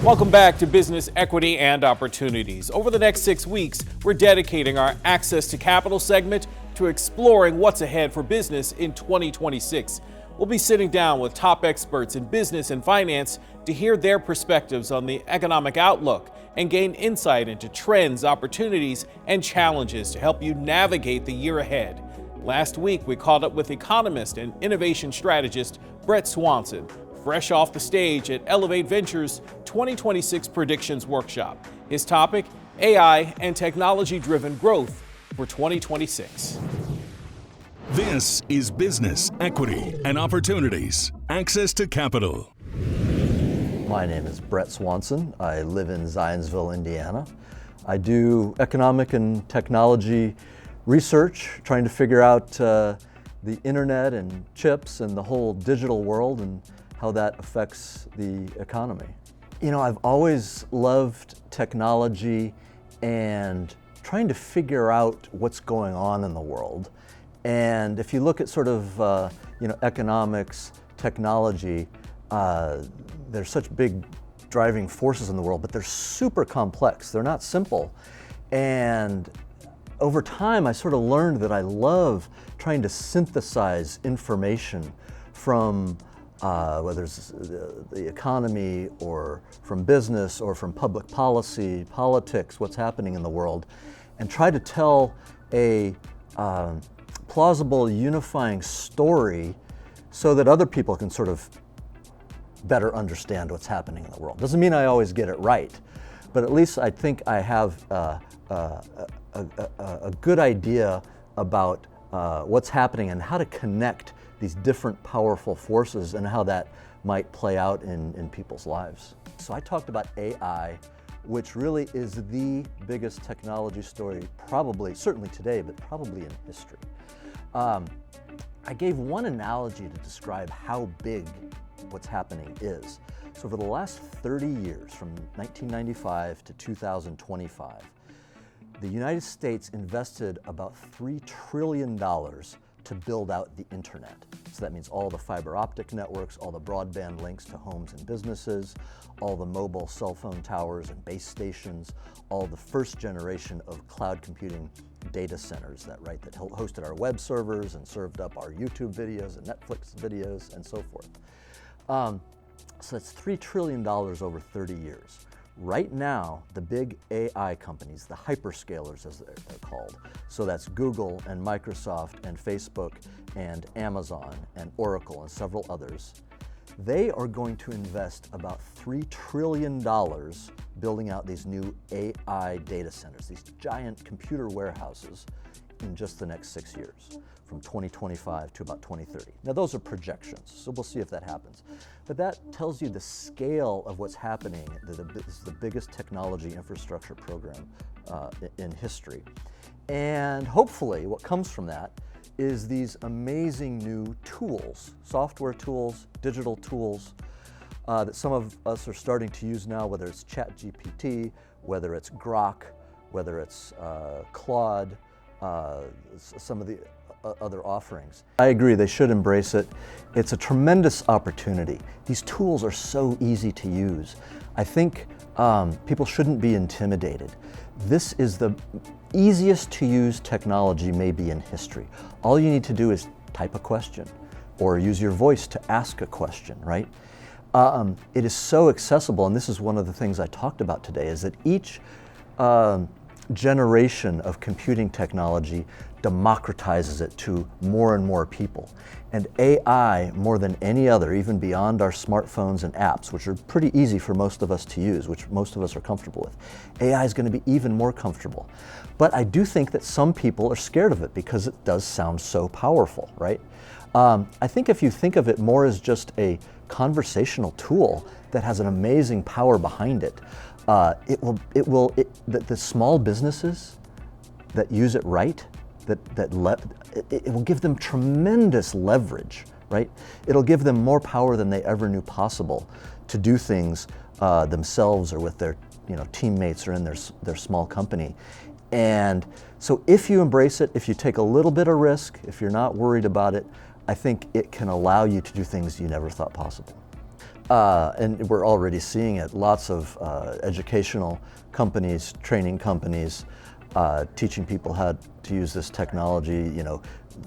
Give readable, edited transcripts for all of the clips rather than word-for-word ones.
Welcome back to Business Equity and Opportunities. Over the next 6 weeks, we're dedicating our Access to Capital segment to exploring what's ahead for business in 2026. We'll be sitting down with top experts in business and finance to hear their perspectives on the economic outlook and gain insight into trends, opportunities, and challenges to help you navigate the year ahead. Last week, we caught up with economist and innovation strategist Brett Swanson, fresh off the stage at Elevate Ventures 2026 Predictions Workshop. His topic, AI and technology-driven growth for 2026. This is Business Equity and Opportunities. Access to Capital. My name is Brett Swanson. I live in Zionsville, Indiana. I do economic and technology research, trying to figure out the internet and chips and the whole digital world and how that affects the economy. You know, I've always loved technology and trying to figure out what's going on in the world. And if you look at sort of, economics, technology, there's such big driving forces in the world, but they're super complex. They're not simple. And over time, I sort of learned that I love trying to synthesize information from whether it's the economy or from business or from public policy, politics, what's happening in the world, and try to tell a plausible, unifying story so that other people can sort of better understand what's happening in the world. Doesn't mean I always get it right, but at least I think I have a good idea about what's happening and how to connect these different powerful forces and how that might play out in people's lives. So I talked about AI, which really is the biggest technology story, probably, certainly today, but probably in history. I gave one analogy to describe how big what's happening is. So for the last 30 years, from 1995 to 2025, the United States invested about $3 trillion to build out the internet. So that means all the fiber optic networks, all the broadband links to homes and businesses, all the mobile cell phone towers and base stations, all the first generation of cloud computing data centers that hosted our web servers and served up our YouTube videos and Netflix videos and so forth. So that's $3 trillion over 30 years. Right now, the big AI companies, the hyperscalers as they're called, so that's Google and Microsoft and Facebook and Amazon and Oracle and several others, they are going to invest about $3 trillion building out these new AI data centers, these giant computer warehouses in just the next 6 years, from 2025 to about 2030. Now those are projections, so we'll see if that happens. But that tells you the scale of what's happening. This is the biggest technology infrastructure program in history. And hopefully what comes from that is these amazing new tools, software tools, digital tools, that some of us are starting to use now, whether it's ChatGPT, whether it's Grok, whether it's Claude, some of the other offerings. I agree, they should embrace it. It's a tremendous opportunity. These tools are so easy to use. I think people shouldn't be intimidated. This is the easiest to use technology maybe in history. All you need to do is type a question or use your voice to ask a question, right? It is so accessible, and this is one of the things I talked about today, is that each generation of computing technology democratizes it to more and more people. And AI, more than any other, even beyond our smartphones and apps, which are pretty easy for most of us to use, which most of us are comfortable with, AI is going to be even more comfortable. But I do think that some people are scared of it because it does sound so powerful, right? I think if you think of it more as just a conversational tool that has an amazing power behind it, the small businesses that use it right, it will give them tremendous leverage, right? It'll give them more power than they ever knew possible to do things themselves or with their teammates or in their small company. And so if you embrace it, if you take a little bit of risk, if you're not worried about it, I think it can allow you to do things you never thought possible. And we're already seeing it. Lots of educational companies, training companies, teaching people how to use this technology. You know,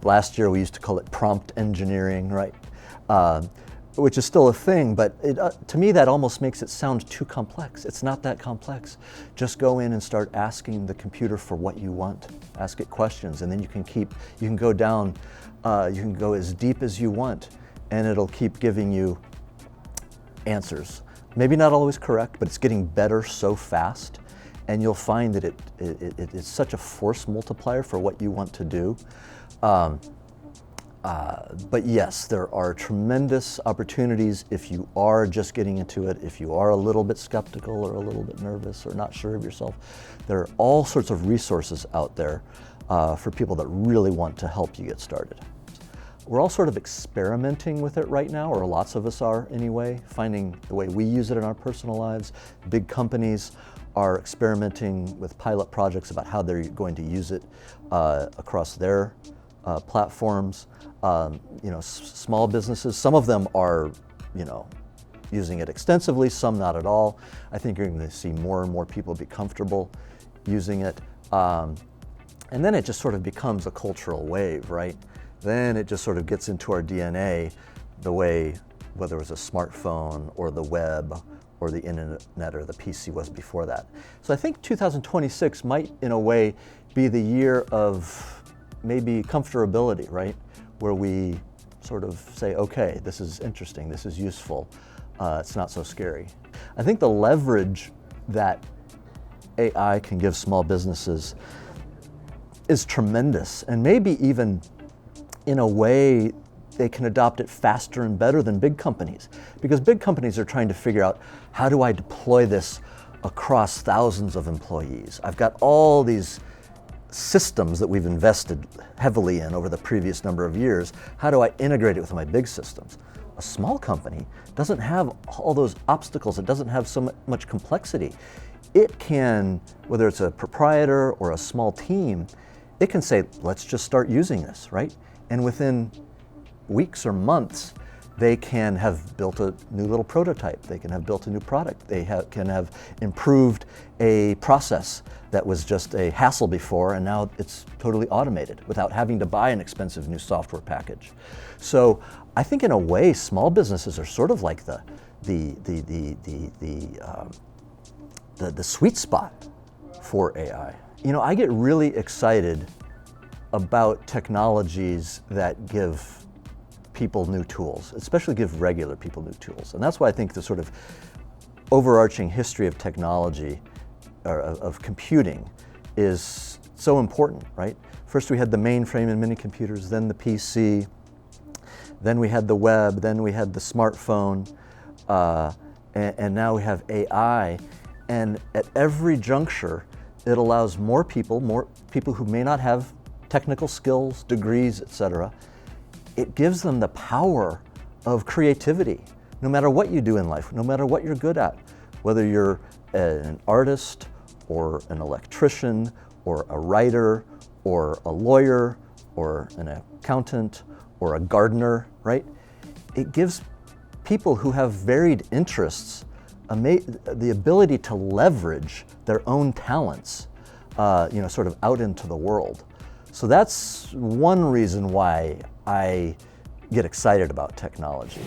last year we used to call it prompt engineering, right? Which is still a thing, but to me that almost makes it sound too complex. It's not that complex. Just go in and start asking the computer for what you want. Ask it questions, and then you can go down, you can go as deep as you want, and it'll keep giving you answers. Maybe not always correct, but it's getting better so fast, and you'll find that it's such a force multiplier for what you want to do. But yes, there are tremendous opportunities if you are just getting into it, if you are a little bit skeptical or a little bit nervous or not sure of yourself. There are all sorts of resources out there for people that really want to help you get started. We're all sort of experimenting with it right now, or lots of us are anyway, finding the way we use it in our personal lives. Big companies are experimenting with pilot projects about how they're going to use it across their platforms. You know, small businesses, some of them are, you know, using it extensively, some not at all. I think you're going to see more and more people be comfortable using it. And then it just sort of becomes a cultural wave, right? Then it just sort of gets into our DNA the way, whether it was a smartphone or the web or the internet or the PC was before that. So I think 2026 might, in a way, be the year of maybe comfortability, right? Where we sort of say, okay, this is interesting, this is useful, it's not so scary. I think the leverage that AI can give small businesses is tremendous, and maybe even in a way they can adopt it faster and better than big companies, because big companies are trying to figure out, how do I deploy this across thousands of employees? I've got all these systems that we've invested heavily in over the previous number of years. How do I integrate it with my big systems? A small company doesn't have all those obstacles. It doesn't have so much complexity. It can, whether it's a proprietor or a small team, it can say, let's just start using this, right? And within weeks or months, they can have built a new little prototype. They can have built a new product. They can have improved a process that was just a hassle before, and now it's totally automated without having to buy an expensive new software package. So I think in a way, small businesses are sort of like the sweet spot for AI. You know, I get really excited about technologies that give people new tools, especially give regular people new tools. And that's why I think the sort of overarching history of technology, or of computing, is so important, right? First we had the mainframe and mini computers, then the PC, then we had the web, then we had the smartphone, and now we have AI. And at every juncture, it allows more people who may not have technical skills, degrees, etc. It gives them the power of creativity, no matter what you do in life, no matter what you're good at, whether you're an artist or an electrician or a writer or a lawyer or an accountant or a gardener, right? It gives people who have varied interests the ability to leverage their own talents, you know, sort of out into the world. So that's one reason why I get excited about technology.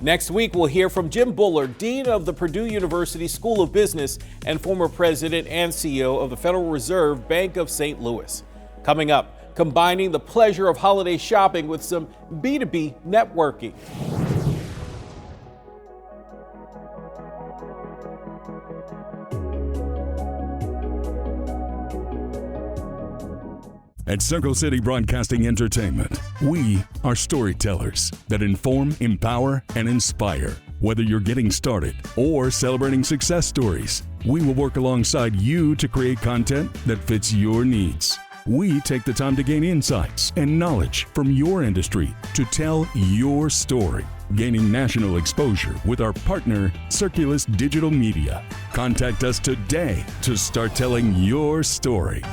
Next week, we'll hear from Jim Bullard, Dean of the Purdue University School of Business and former President and CEO of the Federal Reserve Bank of St. Louis. Coming up, combining the pleasure of holiday shopping with some B2B networking. At Circle City Broadcasting Entertainment, we are storytellers that inform, empower, and inspire. Whether you're getting started or celebrating success stories, we will work alongside you to create content that fits your needs. We take the time to gain insights and knowledge from your industry to tell your story, gaining national exposure with our partner, Circulus Digital Media. Contact us today to start telling your story.